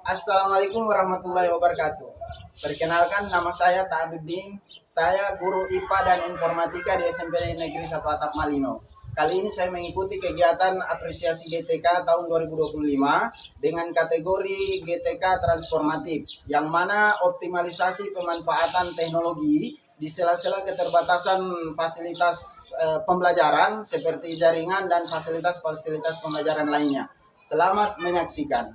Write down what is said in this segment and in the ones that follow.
Assalamualaikum warahmatullahi wabarakatuh. Perkenalkan, nama saya Ta'aduddin. Saya guru IPA dan Informatika di SMP Negeri 1 Atap Malino. Kali ini saya mengikuti kegiatan apresiasi GTK tahun 2025 dengan kategori GTK transformatif, yang mana optimalisasi pemanfaatan teknologi di sela-sela keterbatasan fasilitas pembelajaran seperti jaringan dan fasilitas-fasilitas pembelajaran lainnya. Selamat menyaksikan.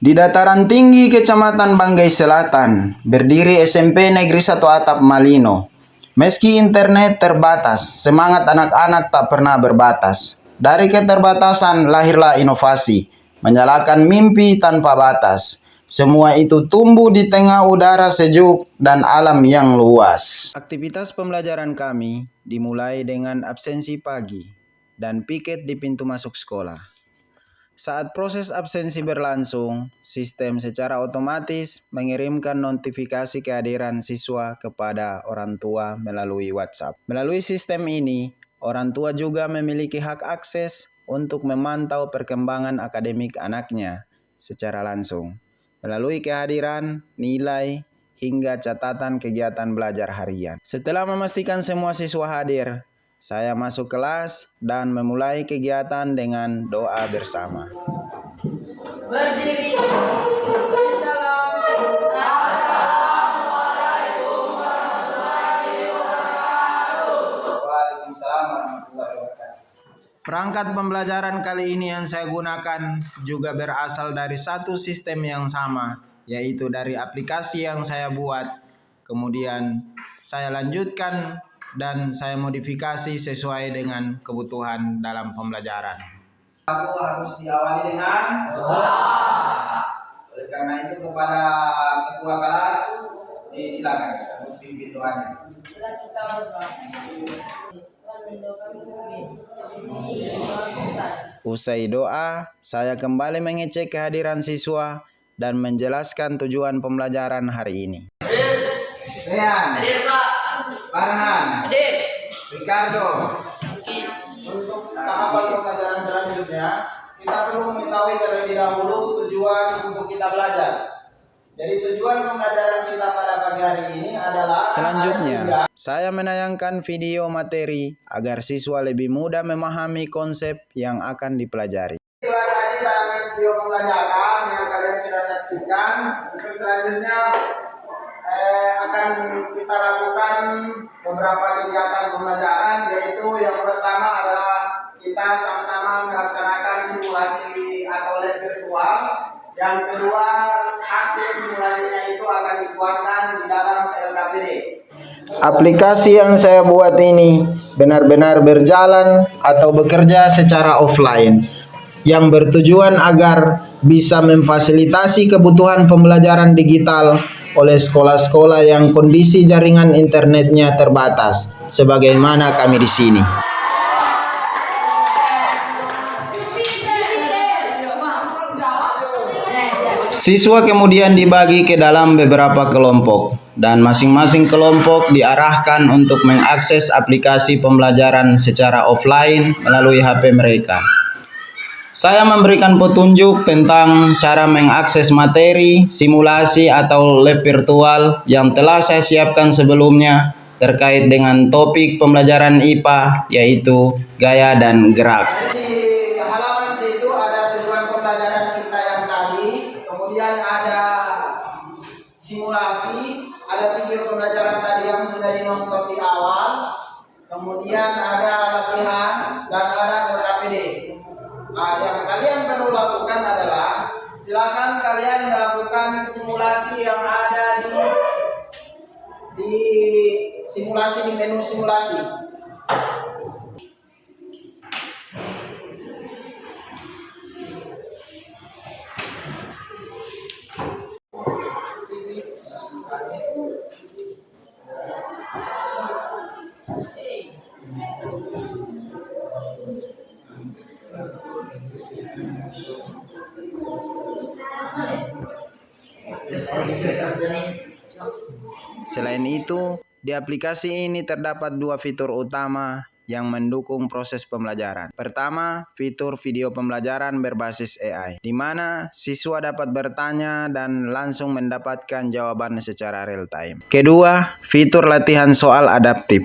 Di dataran tinggi Kecamatan Banggai Selatan, berdiri SMP Negeri 1 Atap Malino. Meski internet terbatas, semangat anak-anak tak pernah berbatas. Dari keterbatasan lahirlah inovasi, menyalakan mimpi tanpa batas. Semua itu tumbuh di tengah udara sejuk dan alam yang luas. Aktivitas pembelajaran kami dimulai dengan absensi pagi dan piket di pintu masuk sekolah. Saat proses absensi berlangsung, sistem secara otomatis mengirimkan notifikasi kehadiran siswa kepada orang tua melalui WhatsApp. Melalui sistem ini, orang tua juga memiliki hak akses untuk memantau perkembangan akademik anaknya secara langsung, melalui kehadiran, nilai, hingga catatan kegiatan belajar harian. Setelah memastikan semua siswa hadir, saya masuk kelas dan memulai kegiatan dengan doa bersama. Berdiri. Salam. Assalamualaikum warahmatullahi wabarakatuh. Waalaikumsalam warahmatullahi wabarakatuh. Perangkat pembelajaran kali ini yang saya gunakan juga berasal dari satu sistem yang sama, yaitu dari aplikasi yang saya buat. Kemudian saya lanjutkan dan saya modifikasi sesuai dengan kebutuhan dalam pembelajaran. Aku harus diawali dengan doa. Oleh karena itu kepada ketua kelas disilakan untuk pimpin doanya. Usai doa, saya kembali mengecek kehadiran siswa dan menjelaskan tujuan pembelajaran hari ini. Rehan. Hadir, Pak. Farhan. Hadir. Ricardo. Untuk tahapan pembelajaran selanjutnya, kita perlu mengetahui terlebih dahulu tujuan untuk kita belajar. Jadi tujuan pembelajaran kita pada pagi hari ini adalah selanjutnya, saya menayangkan video materi agar siswa lebih mudah memahami konsep yang akan dipelajari. Tadi tayangan video pembelajaran yang kalian sudah saksikan. Untuk selanjutnya akan kita lakukan beberapa kegiatan pembelajaran, yaitu yang pertama adalah kita sama-sama melaksanakan simulasi atau lab virtual. Yang kedua, hasil simulasinya itu akan dikeluarkan di dalam LKPD. Aplikasi yang saya buat ini benar-benar berjalan atau bekerja secara offline, yang bertujuan agar bisa memfasilitasi kebutuhan pembelajaran digital oleh sekolah-sekolah yang kondisi jaringan internetnya terbatas, sebagaimana kami di sini. Siswa kemudian dibagi ke dalam beberapa kelompok, dan masing-masing kelompok diarahkan untuk mengakses aplikasi pembelajaran secara offline melalui HP mereka. Saya memberikan petunjuk tentang cara mengakses materi, simulasi atau lab virtual yang telah saya siapkan sebelumnya terkait dengan topik pembelajaran IPA, yaitu gaya dan gerak. Di halaman situ ada tujuan pembelajaran kita yang tadi, kemudian ada simulasi, ada video pembelajaran tadi yang sudah dinonton di awal, kemudian ada latihan, dan ada LKPD. Yang kalian perlu lakukan adalah silakan kalian melakukan simulasi yang ada di simulasi, di menu simulasi. Selain itu, di aplikasi ini terdapat dua fitur utama, yang mendukung proses pembelajaran. Pertama, fitur video pembelajaran berbasis AI, di mana siswa dapat bertanya dan langsung mendapatkan jawaban secara real time. Kedua, fitur latihan soal adaptif,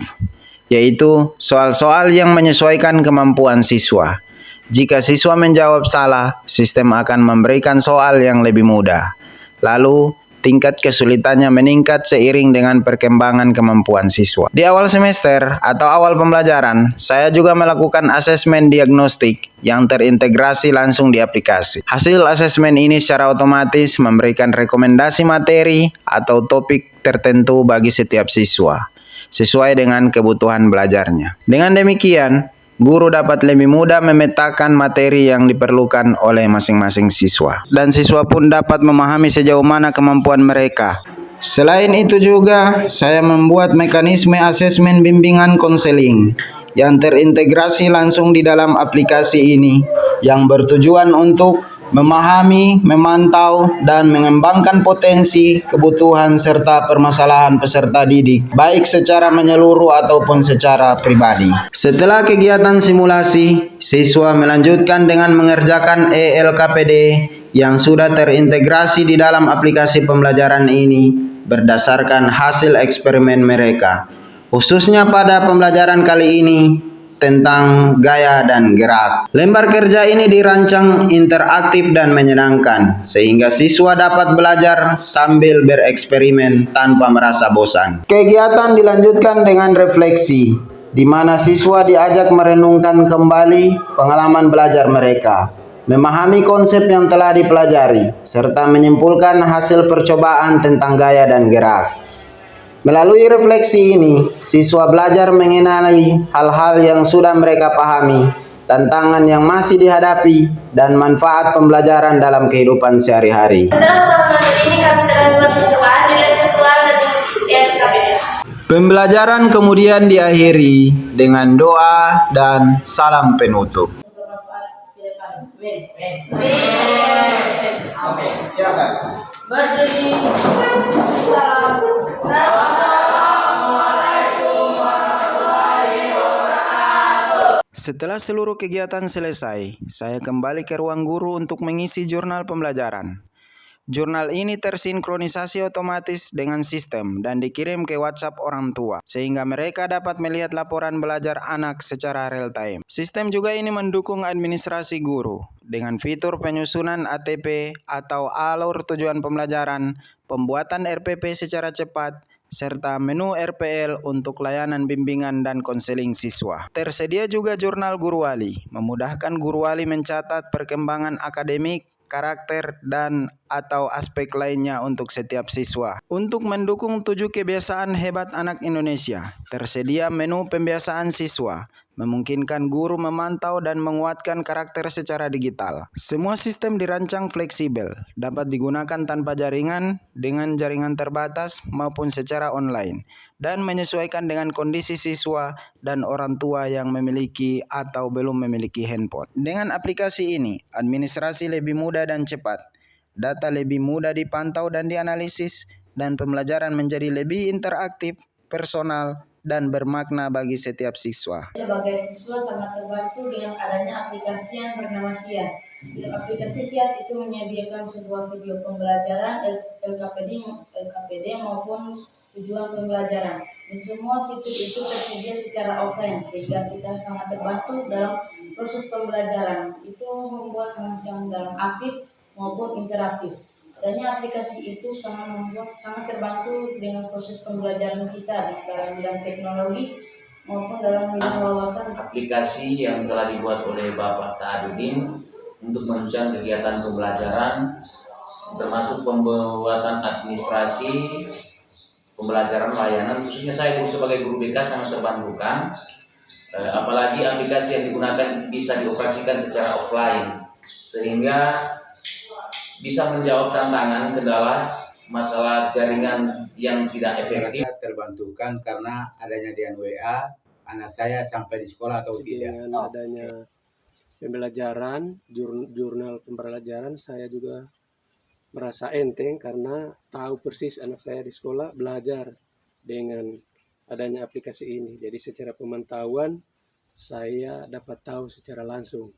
yaitu soal-soal yang menyesuaikan kemampuan siswa. Jika siswa menjawab salah, sistem akan memberikan soal yang lebih mudah. Lalu, tingkat kesulitannya meningkat seiring dengan perkembangan kemampuan siswa. Di awal semester atau awal pembelajaran, saya juga melakukan asesmen diagnostik yang terintegrasi langsung di aplikasi. Hasil asesmen ini secara otomatis memberikan rekomendasi materi atau topik tertentu bagi setiap siswa, sesuai dengan kebutuhan belajarnya. Dengan demikian, guru dapat lebih mudah memetakan materi yang diperlukan oleh masing-masing siswa. Dan siswa pun dapat memahami sejauh mana kemampuan mereka. Selain itu juga, saya membuat mekanisme asesmen bimbingan konseling yang terintegrasi langsung di dalam aplikasi ini, yang bertujuan untuk memahami, memantau, dan mengembangkan potensi, kebutuhan, serta permasalahan peserta didik, baik secara menyeluruh ataupun secara pribadi. Setelah kegiatan simulasi, siswa melanjutkan dengan mengerjakan ELKPD yang sudah terintegrasi di dalam aplikasi pembelajaran ini berdasarkan hasil eksperimen mereka, khususnya pada pembelajaran kali ini tentang gaya dan gerak. Lembar kerja ini dirancang interaktif dan menyenangkan, sehingga siswa dapat belajar sambil bereksperimen tanpa merasa bosan. Kegiatan dilanjutkan dengan refleksi, di mana siswa diajak merenungkan kembali pengalaman belajar mereka, memahami konsep yang telah dipelajari, serta menyimpulkan hasil percobaan tentang gaya dan gerak. Melalui refleksi ini, siswa belajar mengenali hal-hal yang sudah mereka pahami, tantangan yang masih dihadapi, dan manfaat pembelajaran dalam kehidupan sehari-hari. Setelah materi ini kami telah membuat percobaan nilai virtual dan LKPD. Pembelajaran kemudian diakhiri dengan doa dan salam penutup. Oke, silakan. Berdiri. Salam. Setelah seluruh kegiatan selesai, saya kembali ke ruang guru untuk mengisi jurnal pembelajaran. Jurnal ini tersinkronisasi otomatis dengan sistem dan dikirim ke WhatsApp orang tua, sehingga mereka dapat melihat laporan belajar anak secara real time. Sistem juga ini mendukung administrasi guru dengan fitur penyusunan ATP atau alur tujuan pembelajaran, pembuatan RPP secara cepat, serta menu RPL untuk layanan bimbingan dan konseling siswa. Tersedia juga jurnal guru wali, memudahkan guru wali mencatat perkembangan akademik, karakter, dan atau aspek lainnya untuk setiap siswa. Untuk mendukung 7 kebiasaan hebat anak Indonesia, tersedia menu pembiasaan siswa, memungkinkan guru memantau dan menguatkan karakter secara digital. Semua sistem dirancang fleksibel, dapat digunakan tanpa jaringan, dengan jaringan terbatas, maupun secara online, dan menyesuaikan dengan kondisi siswa dan orang tua yang memiliki atau belum memiliki handphone. Dengan aplikasi ini, administrasi lebih mudah dan cepat, data lebih mudah dipantau dan dianalisis, dan pembelajaran menjadi lebih interaktif, personal, dan bermakna bagi setiap siswa. Sebagai siswa sangat terbantu dengan adanya aplikasi yang bernama SIAT. Aplikasi SIAT itu menyediakan sebuah video pembelajaran LKPD maupun tujuan pembelajaran. Dan semua fitur itu tersedia secara offline, sehingga kita sangat terbantu dalam proses pembelajaran. Itu membuat sangat aktif maupun interaktif. Adanya aplikasi itu sangat terbantu dengan proses pembelajaran kita dalam bidang teknologi maupun dalam bidang wawasan. Aplikasi yang telah dibuat oleh Bapak Ta'adudin untuk menunjang kegiatan pembelajaran, termasuk pembuatan administrasi pembelajaran layanan, khususnya saya sebagai guru BK sangat terbantukan. Apalagi aplikasi yang digunakan bisa dioperasikan secara offline, sehingga bisa menjawab tantangan kendala masalah jaringan yang tidak efektif. Terbantukan karena adanya dengan WA, anak saya sampai di sekolah atau tidak. Dengan adanya pembelajaran, jurnal pembelajaran, saya juga merasa enteng karena tahu persis anak saya di sekolah belajar dengan adanya aplikasi ini. Jadi secara pemantauan saya dapat tahu secara langsung.